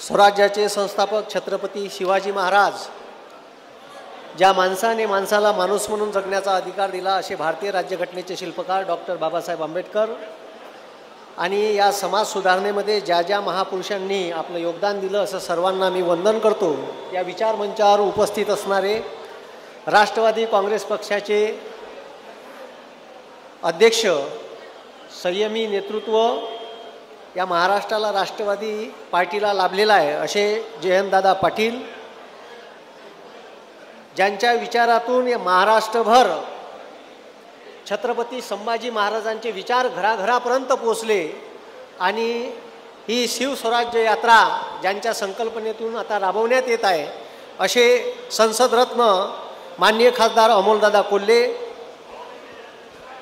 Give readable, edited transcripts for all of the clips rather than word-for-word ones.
स्वराज्याचे संस्थापक छत्रपती शिवाजी महाराज ज्या माणसाने माणसाला माणूस म्हणून जगण्याचा अधिकार दिला असे भारतीय राज्यघटनेचे शिल्पकार डॉक्टर बाबासाहेब आंबेडकर आणि या समाज सुधारणेमध्ये ज्या ज्या महापुरुषांनी आपलं योगदान दिलं असं सर्वांना मी वंदन करतो। या विचार मंचावर उपस्थित असणारे राष्ट्रवादी काँग्रेस पक्षाचे अध्यक्ष संयमी नेतृत्व या महाराष्ट्राला राष्ट्रवादी पार्टीला लाभलेला आहे असे जयंतदादा पाटील ज्यांच्या विचारातून या महाराष्ट्रभर छत्रपती संभाजी महाराजांचे विचार घराघरापर्यंत पोहोचले आणि ही शिवस्वराज्य यात्रा ज्यांच्या संकल्पनेतून आता राबवण्यात येत आहे असे संसदरत्न माननीय खासदार अमोलदादा कोल्हे,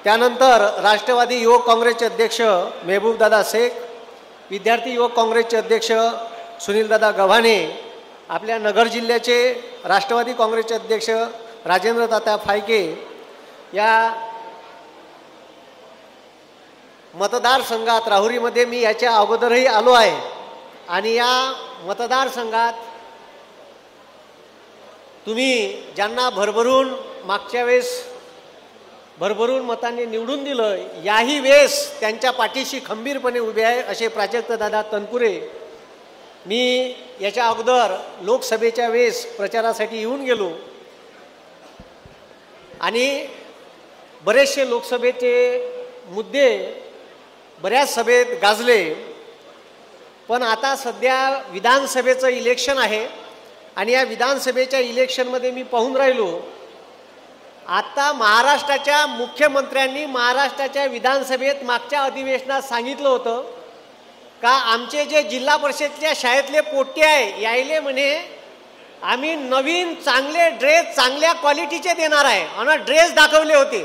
त्यानंतर राष्ट्रवादी युवक काँग्रेसचे अध्यक्ष मेहबूबदादा शेख, विद्यार्थी युवक काँग्रेसचे अध्यक्ष सुनीलदादा गव्हाणे, आपल्या नगर जिल्ह्याचे राष्ट्रवादी काँग्रेसचे अध्यक्ष राजेंद्रदादा फायके, या मतदारसंघात राहुरीमध्ये मी याच्या अगोदरही आलो आहे आणि या मतदारसंघात तुम्ही ज्यांना भरभरून मागच्या वेळेस भरभरून मतांनी निवडून दिलं याही वेळेस त्यांच्या पाठीशी खंबीरपणे उभे आहे असे प्राजक्तदादा तनपुरे। मी याच्या अगोदर लोकसभेच्या वेळेस प्रचारासाठी येऊन गेलो आणि बरेचसे लोकसभेचे मुद्दे बऱ्याच सभेत गाजले, पण आता सध्या विधानसभेचं इलेक्शन आहे आणि या विधानसभेच्या इलेक्शनमध्ये मी पाहून राहिलो आता महाराष्ट्राच्या मुख्यमंत्र्यांनी महाराष्ट्राच्या विधानसभेत मागच्या अधिवेशनात सांगितलं होतं का आमचे जे जिल्हा परिषदेच्या शाळेतले पोट्टे आहे यायले म्हणे आम्ही नवीन चांगले ड्रेस चांगल्या क्वालिटीचे देणार आहे आणि ड्रेस दाखवले होते।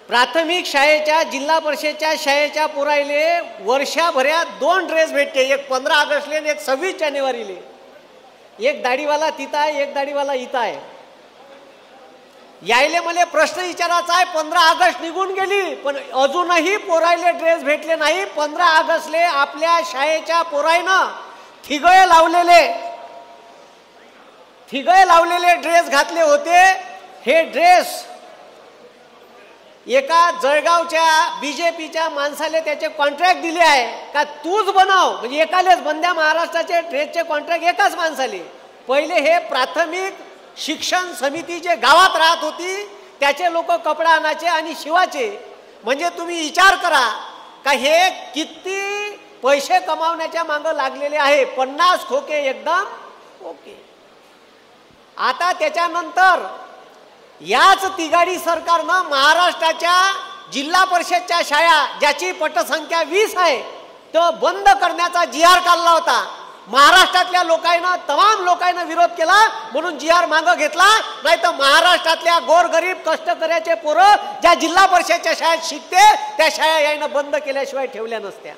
प्राथमिक शाळेच्या जिल्हा परिषदेच्या शाळेच्या पोरायले वर्षाभरात 2 ड्रेस भेटते, एक 15 ऑगस्टले आणि एक 26 जानेवारीले। एक दाढीवाला तिथं आहे, एक दाढीवाला इथं आहे। यायले मला प्रश्न विचारायचा आहे 15 ऑगस्ट निघून गेली पण अजूनही पोरायले ड्रेस भेटले नाही। 15 ऑगस्टले आपल्या शाळेच्या पोरायनं ठिगळे लावलेले ड्रेस घातले होते। हे ड्रेस एका जळगावच्या बीजेपीच्या माणसाला त्याचे कॉन्ट्रॅक्ट दिले आहे का तूच बनव, म्हणजे एकालेच बंद्या महाराष्ट्राचे ड्रेसचे कॉन्ट्रॅक्ट एकाच माणसाले। पहिले हे प्राथमिक शिक्षण समिती जे गावात राहत होती त्याचे लोक कपडा आणायचे आणि शिवाचे, म्हणजे तुम्ही विचार करा का हे किती पैसे कमावण्याच्या मागं लागलेले आहे। 50 खोके एकदम ओके। आता त्याच्यानंतर याच तिगाडी सरकारनं महाराष्ट्राच्या जिल्हा परिषदच्या शाळा ज्याची पटसंख्या 20 आहे तो बंद करण्याचा GR काढला होता। महाराष्ट्रातल्या लोकांना तमाम लोकांना विरोध केला म्हणून GR मागं घेतला, नाही तर महाराष्ट्रातल्या गोरगरीब कष्टकऱ्याचे पोरं ज्या जिल्हा परिषदच्या शाळेत शिकते त्या शाळा यायनं बंद केल्याशिवाय ठेवल्या नसत्या।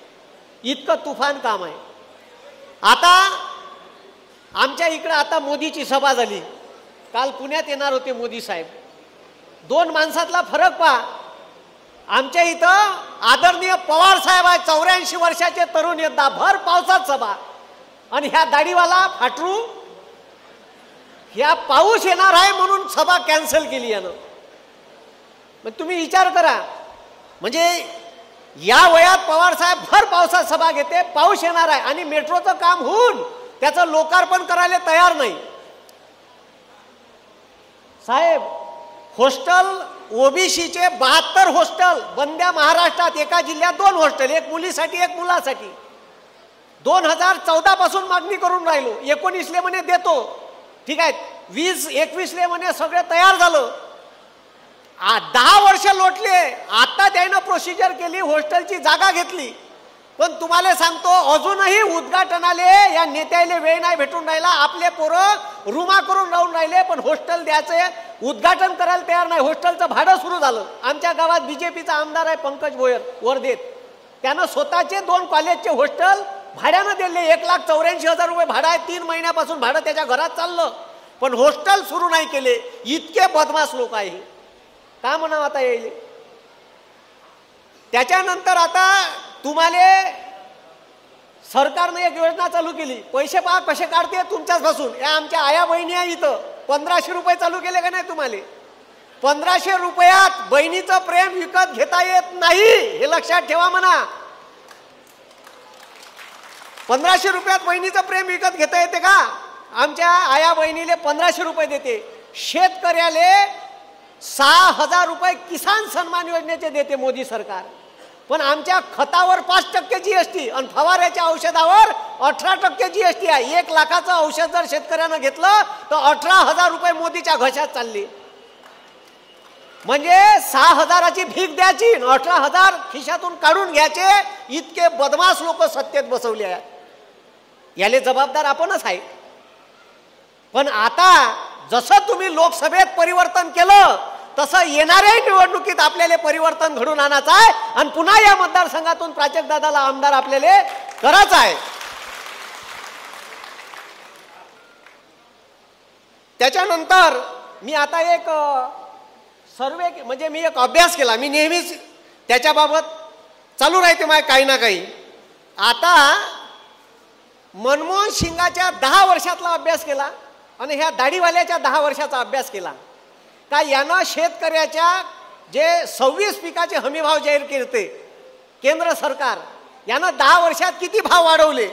इतकं तुफान काम आहे। आता आमच्या इकडे आता मोदीची सभा झाली, काल पुण्यात येणार होते मोदी साहेब। 2 माणसातला फरक पहा, आमच्या इथं आदरणीय पवार साहेब आहे 84 वर्षाचे तरुण योद्धा, भर पावसात सभा, आणि ह्या दाढीवाला फाटरू ह्या पाऊस येणार आहे म्हणून सभा कॅन्सल केली यानं। मग तुम्ही विचार करा, म्हणजे या वयात पवार साहेब भर पावसात सभा घेते, पाऊस येणार आहे आणि मेट्रोचं काम होऊन त्याचं लोकार्पण करायला तयार नाही। साहेब हॉस्टेल ओबीसीचे 72 हॉस्टेल बंद्या महाराष्ट्रात, एका जिल्ह्यात 2 हॉस्टेल, एक मुलीसाठी एक मुलासाठी। 2014 पासून मागणी करून राहिलो, 19ले म्हणे देतो, ठीक आहे, 20-21ले म्हणे सगळे तयार झालं। 10 वर्ष लोटले, आता त्यानं प्रोसिजर केली, हॉस्टेलची जागा घेतली, पण तुम्हाला सांगतो अजूनही उद्घाटनाले या नेत्याले वेळ नाही भेटून राहिला। आपले पोरं रूमा करून राहून राहिले पण हॉस्टेल द्यायचे उद्घाटन करायला तयार नाही। हॉस्टेलचं भाडं सुरू झालं। आमच्या गावात बीजेपीचा आमदार आहे पंकज भोयर वर्धेत, त्यानं स्वतःचे 2 कॉलेजचे हॉस्टेल भाड्यानं दिले, 1,84,000 रुपये भाडं आहे। 3 महिन्यापासून भाडं त्याच्या घरात चाललं पण हॉस्टेल सुरू नाही केले। इतके बदमाश लोक आहे, का म्हणावं आता येईल। त्याच्यानंतर आता तुम्हाला सरकारने एक योजना चालू केली, पैसे पहा कसे काढते तुमच्याच पासून. या आमच्या आया बहिणी आहे इथं, 1500 रुपये चालू केले का नाही तुम्हाला? 1500 रुपयात बहिणीचं प्रेम विकत घेता येत नाही, हे लक्षात ठेवा म्हणा. 1500 रुपयात बहिणीचं प्रेम विकत घेता येते का? आमच्या आया बहिणीले 1500 रुपये देते. शेतकऱ्याले 6000 रुपये किसान सन्मान योजनेचे देते मोदी सरकार. पण आमच्या खतावर 5% GST आणि फवाऱ्याच्या औषधावर 18% GST आहे. 1 लाखाचं औषध जर शेतकऱ्यानं घेतलं तर 18,000 रुपये मोदीच्या घशात चालले. म्हणजे 6,000ची भीक द्यायची, 18,000 खिशातून काढून घ्यायचे. इतके बदमाश लोक सत्तेत बसवले आहेत. याले जबाबदार आपणच आहे. पण आता जसं तुम्ही लोकसभेत परिवर्तन केलं तसं येणाऱ्या निवडणुकीत आपल्याला परिवर्तन घडून आणायचं आहे आणि पुन्हा या मतदारसंघातून प्राजक्तदादाला आमदार आपल्याला करायचं आहे. त्याच्यानंतर मी आता एक सर्वे म्हणजे मी एक अभ्यास केला. मी नेहमीच त्याच्याबाबत चालू राहते माझे काही ना काही. आता मनमोहन सिंगाच्या 10 वर्षातला अभ्यास केला आणि ह्या दाढीवाल्याच्या 10 वर्षाचा अभ्यास केला का यानं शेतकऱ्याच्या जे 26 पिकाचे हमीभाव जाहीर केले केंद्र सरकार, यानं 10 वर्षात किती भाव वाढवले.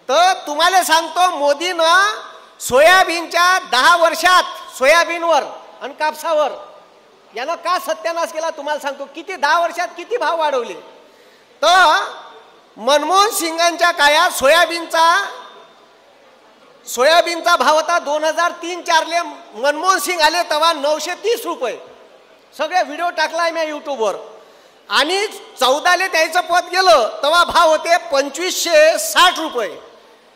तर तुम्हाला सांगतो, मोदीनं सोयाबीनच्या 10 वर्षात सोयाबीनवर आणि कापसावर यानं का सत्यानाश केला तुम्हाला सांगतो. किती 10 वर्षात किती भाव वाढवले. तर मनमोहन सिंगांच्या काळात सोयाबीनचा भाव होता 2003-04 मनमोहन सिंग आले तेव्हा 930 रुपये. सगळे व्हिडिओ टाकलाय मी यूट्यूबवर. आणि 14 त्याचं पद गेलं तेव्हा भाव होते 2560 रुपये.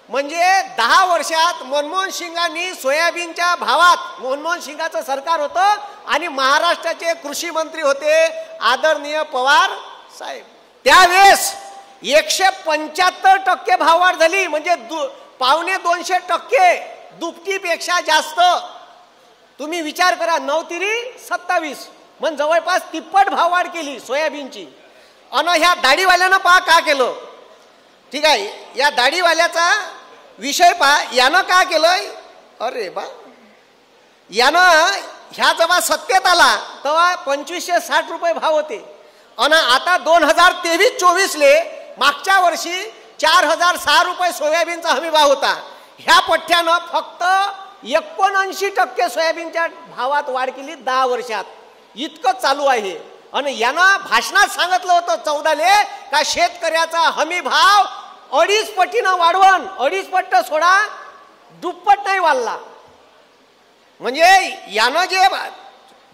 म्हणजे 10 वर्षात मनमोहन सिंगांनी सोयाबीनच्या भावात, मनमोहन सिंगाचं सरकार होतं आणि महाराष्ट्राचे कृषी मंत्री होते आदरणीय पवार साहेब. त्यावेळेस 175% भाववाढ झाली. म्हणजे 250% दुपटीपेक्षा जास्त. तुम्ही विचार करा, 9×3=27 म्हणजे जवळपास 33 भाववाढ केली सोयाबीनची. आणि ह्या दाढीवाल्यानं पहा का केलं. ठीक आहे, या दाढीवाल्याचा विषय पहा. यानं का केलं, अरे बा, यानं ह्या जेव्हा सत्तेत आला तेव्हा 2560 रुपये भाव होते. आणि आता 2023-24 मागच्या वर्षी 4006 रुपये सोयाबीनचा हमी भाव होता. ह्या पठ्ठ्यानं फक्त 79% सोयाबीनच्या भावात वाढ केली 10 वर्षात. इतकं चालू आहे. आणि यानं भाषणात सांगितलं होतं 14 का शेतकऱ्याचा हमी भाव 2.5 पटीनं वाढवण. 2.5 पट सोडा, दुप्पट नाही वाढला. म्हणजे यानं जे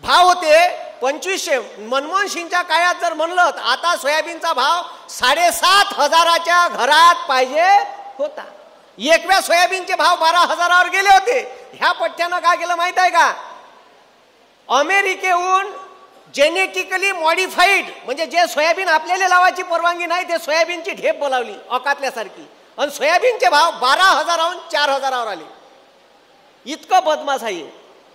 भाव होते 2500, मनमोहन सिंगच्या काळात जर म्हणलं तर आता सोयाबीनचा भाव 7,500च्या घरात पाहिजे होता. एकव्या सोयाबीनचे भाव 12,000वर गेले होते. ह्या पठ्ठ्यानं काय केलं माहित आहे का, अमेरिकेहून जेनेटिकली मॉडिफाईड म्हणजे जे सोयाबीन आपल्याला लावायची परवानगी नाही ते सोयाबीनची ढेप बोलावली अकातल्यासारखी. आणि सोयाबीनचे भाव 12,000वरून 4,000वर आले. इतकं बदमाश आहे.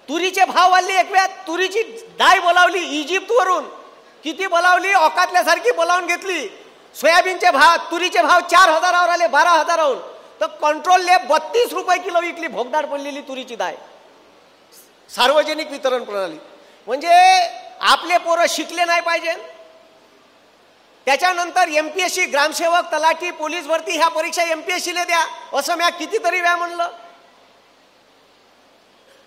तुरीचे भाव वाढले. एकव्या तुरीची डाळ बोलावली इजिप्तवरून. किती बोलावली, औकातल्यासारखी बोलावून घेतली. सोयाबीनचे भाव, तुरीचे भाव 4,000वर आले 12,000वरून. तर कंट्रोलले 32 रुपये किलो विकली भोगदार पडलेली तुरीची डाळ सार्वजनिक वितरण प्रणाली. म्हणजे आपले पोरं शिकले नाही पाहिजे. त्याच्यानंतर MPSC ग्रामसेवक, तलाठी, पोलीस भरती ह्या परीक्षा MPSCला द्या असं मी कितीतरी वेळा म्हणलं.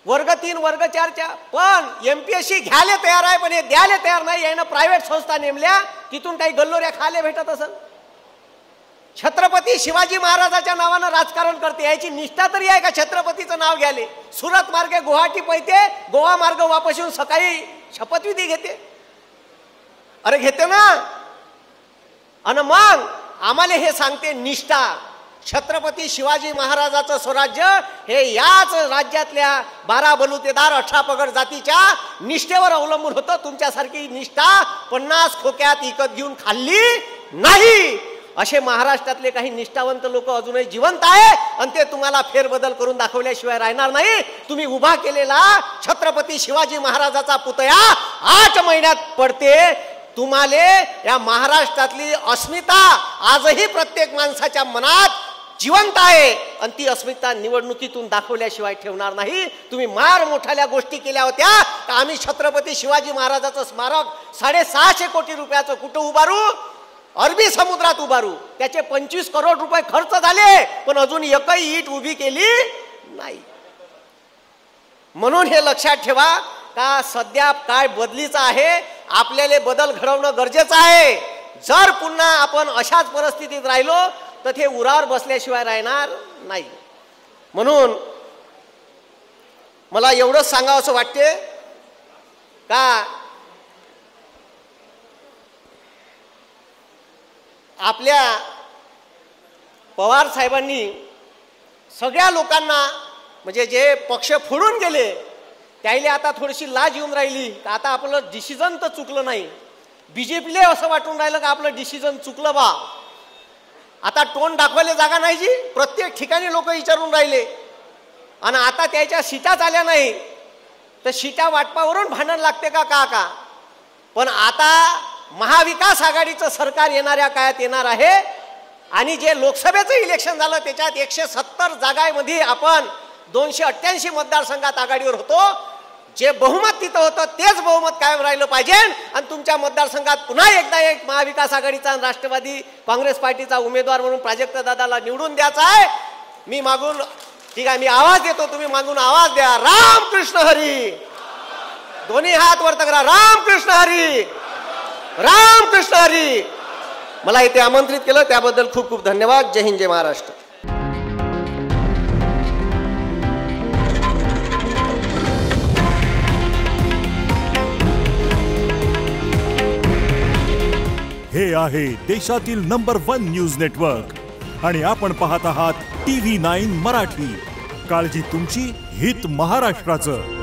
वर्ग 3 वर्ग 4च्या पण MPSC घ्यायला तयार आहे पण हे द्यायला तयार नाही. यानं प्रायव्हेट संस्था नेमल्या, तिथून काही गल्लोऱ्या खायला भेटत असेल. छत्रपती शिवाजी महाराजाच्या नावानं राजकारण करते. याची निष्ठा तरी आहे का छत्रपतीचं नाव घ्याले. सुरत मार्गे गुवाहाटी पैते, गोवा मार्ग वापस येऊन सकाळी शपथविधी घेते. अरे घेते ना. आणि मग आम्हाला हे सांगते निष्ठा. छत्रपती शिवाजी महाराजाचं स्वराज्य हे याच राज्यातल्या 12 बलुतेदार 18 पगड जातीच्या निष्ठेवर अवलंबून होतं. तुमच्यासारखी निष्ठा 50 खोक्यात विकत घेऊन खाल्ली नाही. असे महाराष्ट्रातले काही निष्ठावंत लोक अजूनही जिवंत आहे आणि ते तुम्हाला फेरबदल करून दाखवल्याशिवाय राहणार नाही. तुम्ही उभा केलेला छत्रपती शिवाजी महाराजाचा पुतळा 8 महिन्यात पडते. तुम्हाला या महाराष्ट्रातली अस्मिता आजही प्रत्येक माणसाच्या मनात जिवंत आहे आणि ती अस्मिता निवडणुकीतून दाखवल्याशिवाय ठेवणार नाही. तुम्ही मार मोठाल्या गोष्टी केल्या होत्या तर आम्ही छत्रपती शिवाजी महाराजाचं स्मारक 650 कोटी रुपयाचं कुठं उभारू? अरबी समुद्रात उभारू. त्याचे 25 करोड रुपये खर्च झाले पण अजून एकही ईट उभी केली नाही. म्हणून हे लक्षात ठेवा का सध्या काय बदलीचा आहे, आपल्याला बदल घडवणं गरजेचं आहे. जर पुन्हा आपण अशाच परिस्थितीत राहिलो तर ते उरावर बसल्याशिवाय राहणार नाही. म्हणून मला एवढंच सांगावं असं वाटते का आपल्या पवार साहेबांनी सगळ्या लोकांना म्हणजे जे पक्ष फोडून गेले त्याला आता थोडीशी लाज येऊन राहिली का आता आपलं डिसिजन तर चुकलं नाही. बीजेपीला असं वाटून राहिलं का आपलं डिसिजन चुकलं बा. आता तोंड दाखवायला जागा नाही जी, प्रत्येक ठिकाणी लोक विचारून राहिले आणि आता त्याच्या सीटाच आल्या नाही तर सीटा वाटपावरून भांडण लागते का का. पण आता महाविकास आघाडीचं सरकार येणाऱ्या काळात येणार आहे आणि जे लोकसभेचं इलेक्शन झालं त्याच्यात 170 जागांमध्ये आपण 288 मतदारसंघात आघाडीवर होतो. जे बहुमत तिथं होतं तेच बहुमत कायम राहिलं पाहिजे आणि तुमच्या मतदारसंघात पुन्हा एकदा एक महाविकास आघाडीचा राष्ट्रवादी काँग्रेस पार्टीचा उमेदवार म्हणून प्राजक्त दादाला निवडून द्यायचा आहे. मी मागून ठीक आहे, मी आवाज देतो, तुम्ही मागून आवाज द्या. राम कृष्ण हरी. दोन्ही हात वर करा. राम कृष्ण हरी. राम कृष्ण हरी. मला इथे आमंत्रित केलं त्याबद्दल खूप खूप धन्यवाद. जय हिंद, जय महाराष्ट्र. हे आहे देशातील नंबर 1 न्यूज नेटवर्क आणि आपण पाहत आहात TV9 मराठी. काळजी तुमची, हित महाराष्ट्राचं.